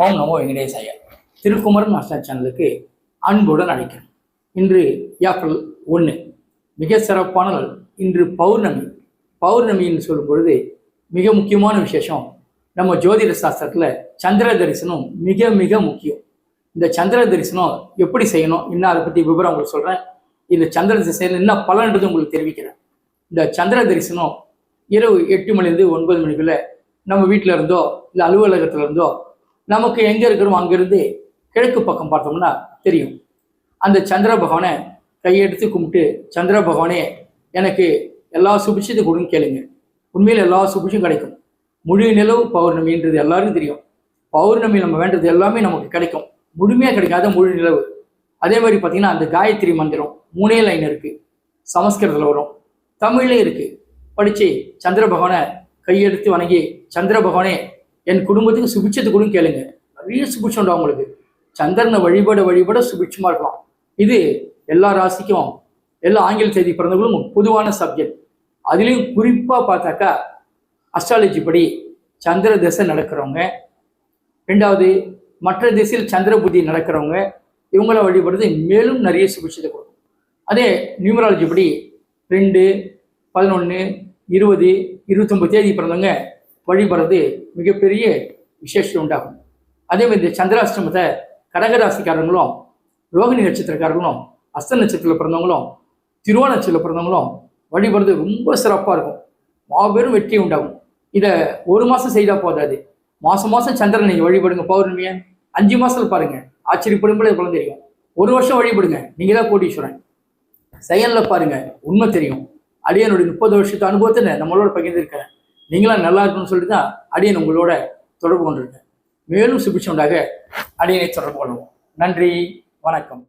ஓம் நமோ வெங்கடேசாய. திருக்குமரன் மாஸ்டர் சேனலுக்கு அன்புடன் அழைக்கிறேன். இன்று ஏப்ரல் 1 மிக சிறப்பான நாள். இன்று பௌர்ணமி. பௌர்ணமின்னு சொல்லும் பொழுது மிக முக்கியமான விசேஷம். நம்ம ஜோதிட சாஸ்திரத்தில் சந்திர தரிசனம் மிக மிக முக்கியம். இந்த சந்திர தரிசனம் எப்படி செய்யணும் இன்னும் அதை பற்றி விவரம் உங்களுக்கு சொல்கிறேன். இந்த சந்திர தரிசனம் என்ன பலன்றது உங்களுக்கு தெரிவிக்கிறேன். இந்த சந்திர தரிசனம் இரவு 8 மணிலேருந்து 9 மணிக்குள்ளே நம்ம வீட்டில் இருந்தோ இல்லை அலுவலகத்தில் இருந்தோ நமக்கு எங்கே இருக்கிறோம் அங்கேருந்து கிழக்கு பக்கம் பார்த்தோம்னா தெரியும். அந்த சந்திர பகவானை கையெடுத்து கும்பிட்டு, சந்திர பகவானே எனக்கு எல்லா சுபிட்சத்தையும் கொடுன்னு கேளுங்க. உண்மையில் எல்லா சுபிட்சம் கிடைக்கும். முழு நிலவு பௌர்ணமின்றது எல்லாருக்கும் தெரியும். பௌர்ணமி நம்ம வேண்டது எல்லாமே நமக்கு கிடைக்கும். முழுமையாக கிடைக்காத முழு நிலவு. அதே மாதிரி பார்த்தீங்கன்னா அந்த காயத்ரி மந்திரம் 3 லைன் இருக்குது. சமஸ்கிருதத்தில் வரும், தமிழ்லே இருக்குது. படித்து சந்திர பகவானை கையெடுத்து வணங்கி, சந்திர பகவானே என் குடும்பத்துக்கு சுபிட்சத்தை கூட கேளுங்க. நிறைய சுபிட்சம் உண்டு அவங்களுக்கு. சந்திரனை வழிபட சுபிட்சமாக இருக்கலாம். இது எல்லா ராசிக்கும் எல்லா ஆங்கில தேதி பிறந்தவங்களும் பொதுவான சப்ஜெக்ட். அதுலேயும் குறிப்பாக பார்த்தாக்கா அஸ்ட்ராலஜி படி சந்திர திசை நடக்கிறவங்க, 2வது மற்ற திசையில் சந்திர புத்தி நடக்கிறவங்க, இவங்கள வழிபடுறது மேலும் நிறைய சுபிட்சத்தை கொடுக்கும். அதே நியூமராலஜி படி 2, 11, 20, 29 தேதி பிறந்தவங்க வழிபடுறது மிகப்பெரிய விசேஷம் உண்டாகும். அதே மாதிரி இந்த சந்திராஷ்டமத்தை கடகராசிக்காரங்களும், ரோகிணி நட்சத்திரக்காரங்களும், அஸ்த நட்சத்திரத்தில் பிறந்தவங்களும், திருவோண நட்சத்திரத்தில் பிறந்தவங்களும் வழிபடுறது ரொம்ப சிறப்பாக இருக்கும். மாபெரும் வெற்றி உண்டாகும். இதை 1 மாதம் செய்தால் போதாது. மாதம் சந்திரன் நீங்கள் வழிபடுங்க. பௌர்ணமியை 5 மாதத்தில் பாருங்கள். ஆச்சரியப்படும்போது பலன் தெரியும். 1 வருஷம் வழிபடுங்க. நீங்கள் தான் கோடீஸ்வரன். செயலில் பாருங்கள், உண்மை தெரியும். அடியனுடைய 30 வருஷத்து அனுபவத்தை நம்மளோட பகிர்ந்திருக்கிறேன். நீங்களாம் நல்லா இருக்குன்னு சொல்லிட்டு தான் அடியன் உங்களோட தொடர்பு கொண்டிருக்கேன். மேலும் சுபிட்சம் உண்டாக அடியனை தொடர்பு கொள்வோம். நன்றி, வணக்கம்.